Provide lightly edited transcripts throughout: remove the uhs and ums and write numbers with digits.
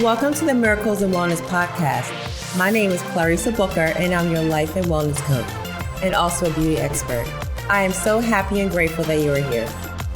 Welcome to the Miracles and Wellness Podcast. My name is Clarissa and I'm your life and wellness coach and also a beauty expert. I am so happy and grateful that you are here.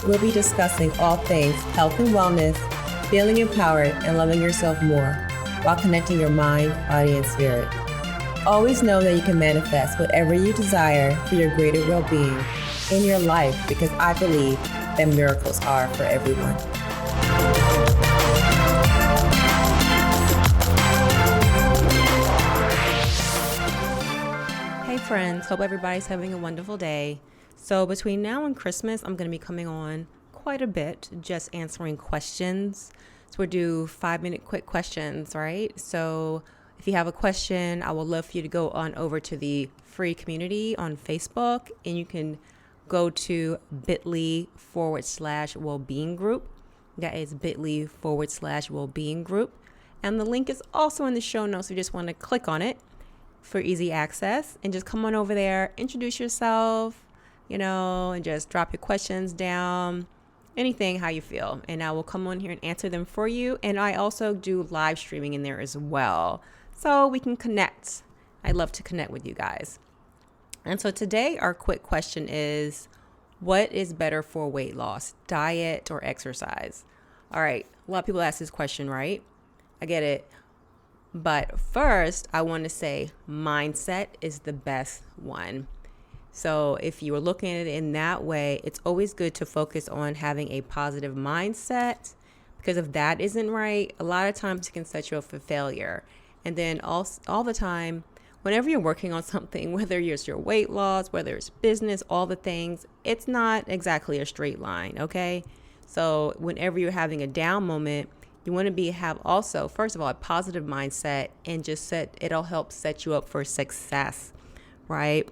We'll be discussing all things health and wellness, feeling empowered, and loving yourself more while connecting your mind, body, and spirit. Always know that you can manifest whatever you desire for your greater well-being in your life, because I believe that miracles are for everyone. Hey friends, hope everybody's having a wonderful day. So between now and Christmas, I'm going to be coming on quite a bit, just answering questions. So we'll do 5-minute quick questions, right? So if you have a question, I would love for you to go on over to the free community on Facebook, and you can go to bit.ly/wellbeing group. That is bit.ly/wellbeing group. And the link is also in the show notes. So you just want to click on it for easy access and just come on over there, introduce yourself, and just drop your questions down, anything how you feel. And I will come on here and answer them for you. And I also do live streaming in there as well, so we can connect. I love to connect with you guys. And so today our quick question is, what is better for weight loss, diet or exercise? All right. A lot of people ask this question, right? I get it. But first, I want to say mindset is the best one. So if you were looking at it in that way, it's always good to focus on having a positive mindset, because if that isn't right, a lot of times it can set you up for failure. And then all the time, whenever you're working on something, whether it's your weight loss, whether it's business, all the things, it's not exactly a straight line, okay? So whenever you're having a down moment, you want to have also, first of all, a positive mindset, and it'll help set you up for success, right?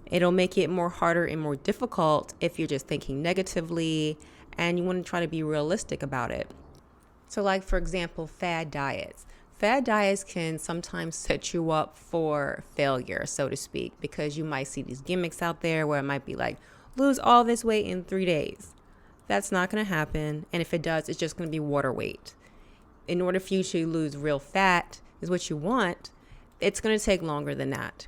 It'll make it more harder and more difficult if you're just thinking negatively, and you want to try to be realistic about it. So like, for example, fad diets. Fad diets can sometimes set you up for failure, so to speak, because you might see these gimmicks out there where it might be like, lose all this weight in 3 days. That's not going to happen. And if it does, it's just going to be water weight. In order for you to lose real fat is what you want, it's going to take longer than that.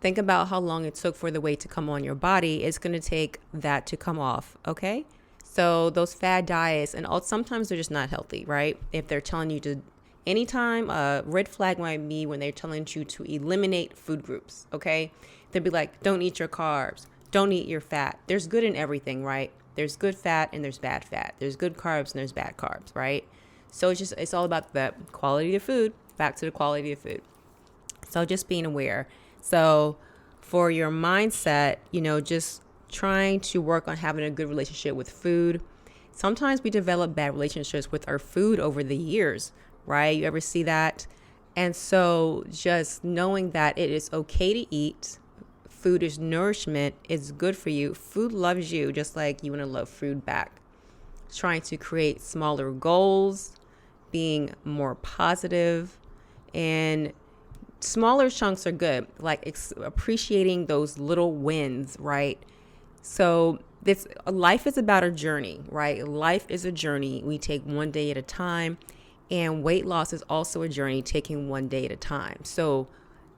Think about how long it took for the weight to come on your body. It's going to take that to come off, okay? So those fad diets, and sometimes they're just not healthy, right? If they're telling you to, anytime a red flag might be when they're telling you to eliminate food groups, okay? They'd be like, don't eat your carbs, don't eat your fat. There's good in everything, right? There's good fat and there's bad fat. There's good carbs and there's bad carbs, right? So it's all about the quality of food, back to the quality of food. So just being aware. So for your mindset, just trying to work on having a good relationship with food. Sometimes we develop bad relationships with our food over the years, right? You ever see that? And so just knowing that it is okay to eat. Food is nourishment. It's good for you. Food loves you just like you want to love food back. Trying to create smaller goals, being more positive, and smaller chunks are good, like appreciating those little wins, right? So life is about a journey, right? Life is a journey. We take one day at a time, and weight loss is also a journey, taking one day at a time. So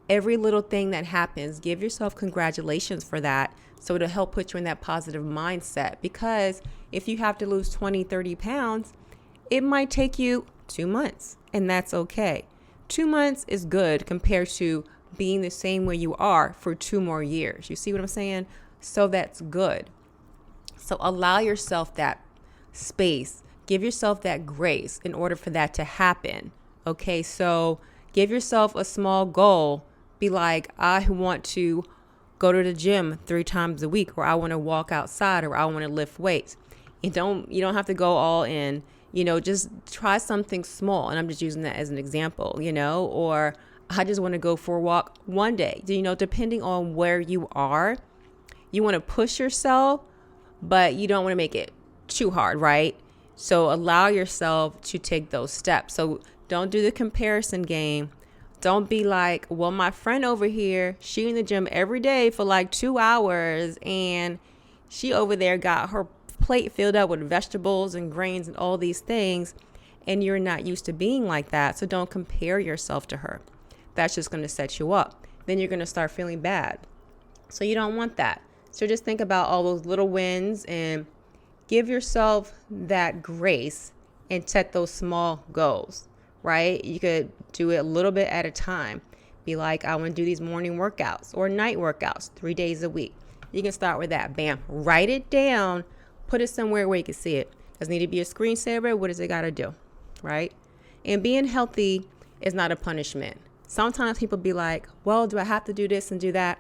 every little thing that happens, give yourself congratulations for that. So it'll help put you in that positive mindset, because if you have to lose 20, 30 pounds, it might take you 2 months, and that's okay. 2 months is good compared to being the same way you are for 2 more years. You see what I'm saying? So that's good. So allow yourself that space. Give yourself that grace in order for that to happen. Okay, so give yourself a small goal. Be like, I want to go to the gym 3 times a week, or I want to walk outside, or I want to lift weights. You don't have to go all in. Just try something small. And I'm just using that as an example, or I just want to go for a walk one day. Depending on where you are, you want to push yourself, but you don't want to make it too hard, right? So allow yourself to take those steps. So don't do the comparison game. Don't be like, well, my friend over here, she in the gym every day for like 2 hours, and she over there got her plate filled up with vegetables and grains and all these things, and you're not used to being like that. So don't compare yourself to her. That's just going to set you up. Then you're going to start feeling bad. So you don't want that. So just think about all those little wins and give yourself that grace and set those small goals, right? You could do it a little bit at a time. Be like, I want to do these morning workouts or night workouts 3 days a week. You can start with that. Bam. Write it down. Put it somewhere where you can see it. Doesn't need to be a screensaver. What does it got to do? Right? And being healthy is not a punishment. Sometimes people be like, well, do I have to do this and do that?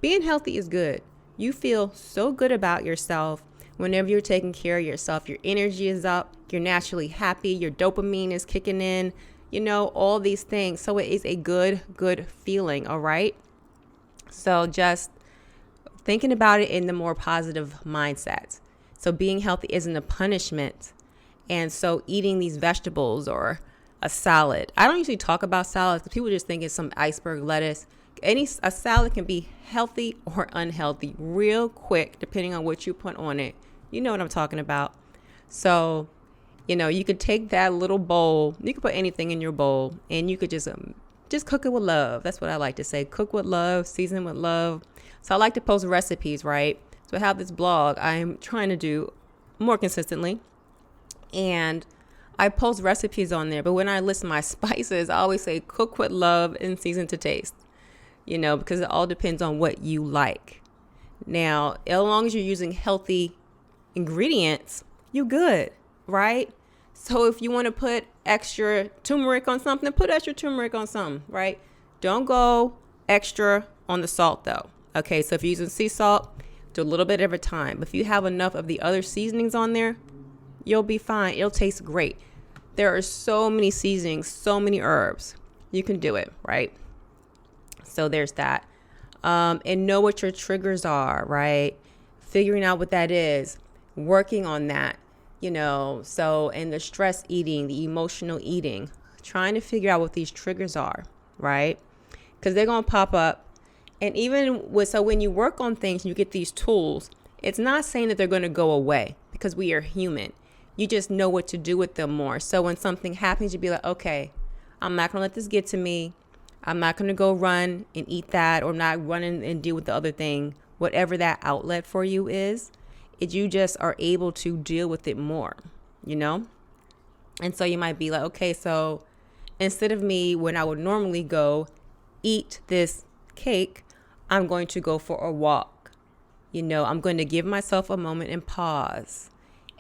Being healthy is good. You feel so good about yourself whenever you're taking care of yourself. Your energy is up. You're naturally happy. Your dopamine is kicking in. You know, all these things. So it is a good feeling. All right. So just thinking about it in the more positive mindset. So being healthy isn't a punishment. And so eating these vegetables or a salad. I don't usually talk about salads because people just think it's some iceberg lettuce. A salad can be healthy or unhealthy real quick, depending on what you put on it. You know what I'm talking about. So, you know, you could take that little bowl. You could put anything in your bowl, and you could just cook it with love. That's what I like to say. Cook with love, season with love. So I like to post recipes, right? So I have this blog I'm trying to do more consistently, and I post recipes on there. But when I list my spices, I always say cook with love and season to taste. You know, because it all depends on what you like. Now, as long as you're using healthy ingredients, you're good, right? So if you want to put extra turmeric on something, put extra turmeric on something, right? Don't go extra on the salt though. Okay, so if you're using sea salt, do a little bit at a time. If you have enough of the other seasonings on there, you'll be fine. It'll taste great. There are so many seasonings, so many herbs. You can do it, right? So there's that. And know what your triggers are, right? Figuring out what that is, working on that, you know. So, and the stress eating, the emotional eating, trying to figure out what these triggers are, right? Because they're going to pop up. And so when you work on things and you get these tools, it's not saying that they're going to go away because we are human. You just know what to do with them more. So when something happens, you'd be like, okay, I'm not going to let this get to me. I'm not going to go run and eat that, or not run and deal with the other thing. Whatever that outlet for you is, you just are able to deal with it more, you know? And so you might be like, okay, so instead of me, when I would normally go eat this cake, I'm going to go for a walk. You know, I'm going to give myself a moment and pause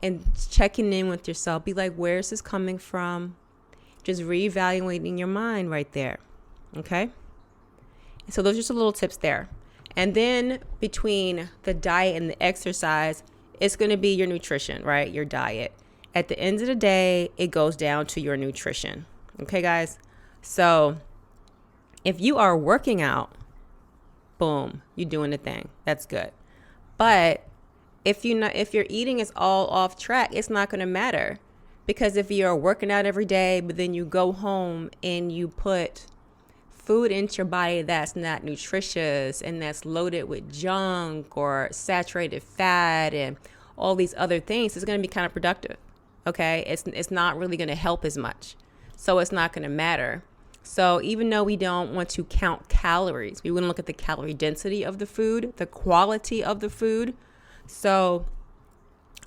and checking in with yourself. Be like, where is this coming from? Just reevaluating your mind right there. Okay. So those are just a little tips there. And then between the diet and the exercise, it's going to be your nutrition, right? Your diet. At the end of the day, it goes down to your nutrition. Okay, guys. So if you are working out, boom, you're doing the thing. That's good. But if your eating is all off track, it's not going to matter. Because if you're working out every day, but then you go home and you put food into your body that's not nutritious and that's loaded with junk or saturated fat and all these other things, it's going to be counterproductive. Okay, it's not really going to help as much, so it's not going to matter. So even though we don't want to count calories, we want to look at the calorie density of the food, the quality of the food. So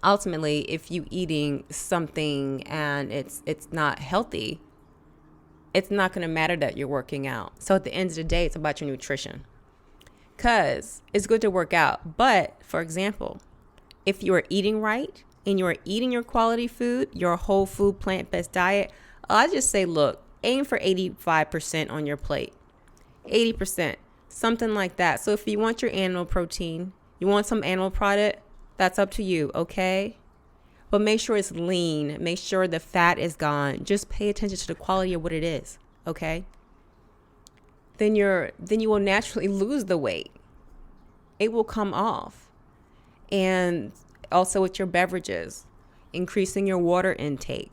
ultimately, if you eating something and it's not healthy, it's not going to matter that you're working out. So at the end of the day, it's about your nutrition. Because it's good to work out. But, for example, if you are eating right and you are eating your quality food, your whole food, plant-based diet, I just say, look, aim for 85% on your plate. 80%, something like that. So if you want your animal protein, you want some animal product, that's up to you, okay? But make sure it's lean. Make sure the fat is gone. Just pay attention to the quality of what it is, okay? Then you will naturally lose the weight. It will come off. And also with your beverages, increasing your water intake.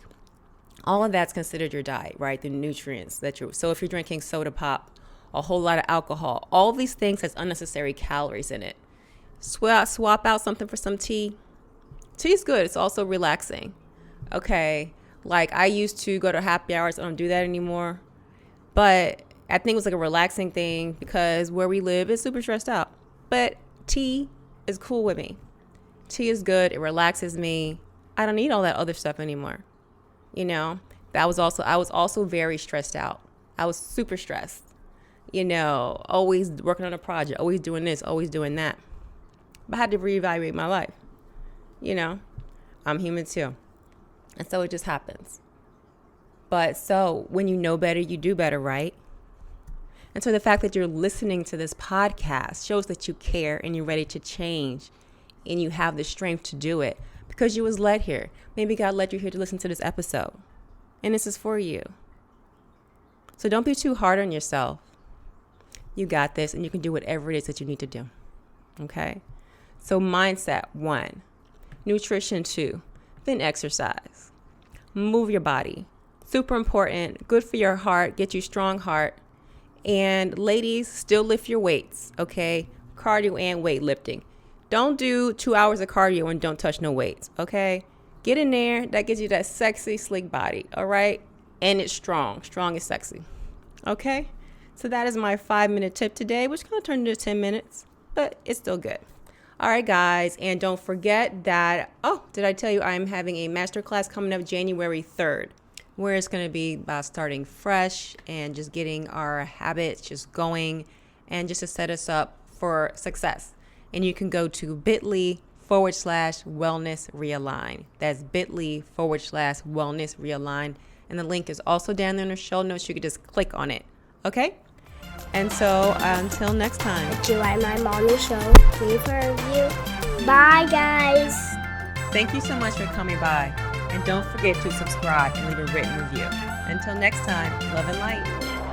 All of that's considered your diet, right? The nutrients so if you're drinking soda pop, a whole lot of alcohol, all these things has unnecessary calories in it. Swap out something for some tea. Tea is good. It's also relaxing. Okay. Like, I used to go to happy hours. I don't do that anymore. But I think it was like a relaxing thing because where we live is super stressed out. But tea is cool with me. Tea is good. It relaxes me. I don't need all that other stuff anymore. You know, I was also very stressed out. I was super stressed. You know, always working on a project, always doing this, always doing that. But I had to reevaluate my life. You know, I'm human too. And so it just happens. But so when you know better, you do better, right? And so the fact that you're listening to this podcast shows that you care and you're ready to change and you have the strength to do it because you was led here. Maybe God led you here to listen to this episode. And this is for you. So don't be too hard on yourself. You got this and you can do whatever it is that you need to do. Okay? So mindset, 1. Nutrition, 2. Then exercise. Move your body. Super important. Good for your heart. Get you strong heart. And ladies, still lift your weights, okay? Cardio and weightlifting. Don't do 2 hours of cardio and don't touch no weights, okay? Get in there. That gives you that sexy, sleek body, all right? And it's strong. Strong is sexy, okay? So that is my 5-minute tip today, which kind of turned into 10 minutes, but it's still good. All right, guys, and don't forget that, did I tell you I'm having a masterclass coming up January 3rd, where it's going to be about starting fresh and just getting our habits just going and just to set us up for success. And you can go to bit.ly/wellness realign. That's bit.ly/wellness realign. And the link is also down there in the show notes. You can just click on it. Okay? And so until next time. If you like my mommy show, leave a review. Bye, guys. Thank you so much for coming by. And don't forget to subscribe and leave a written review. Until next time, love and light.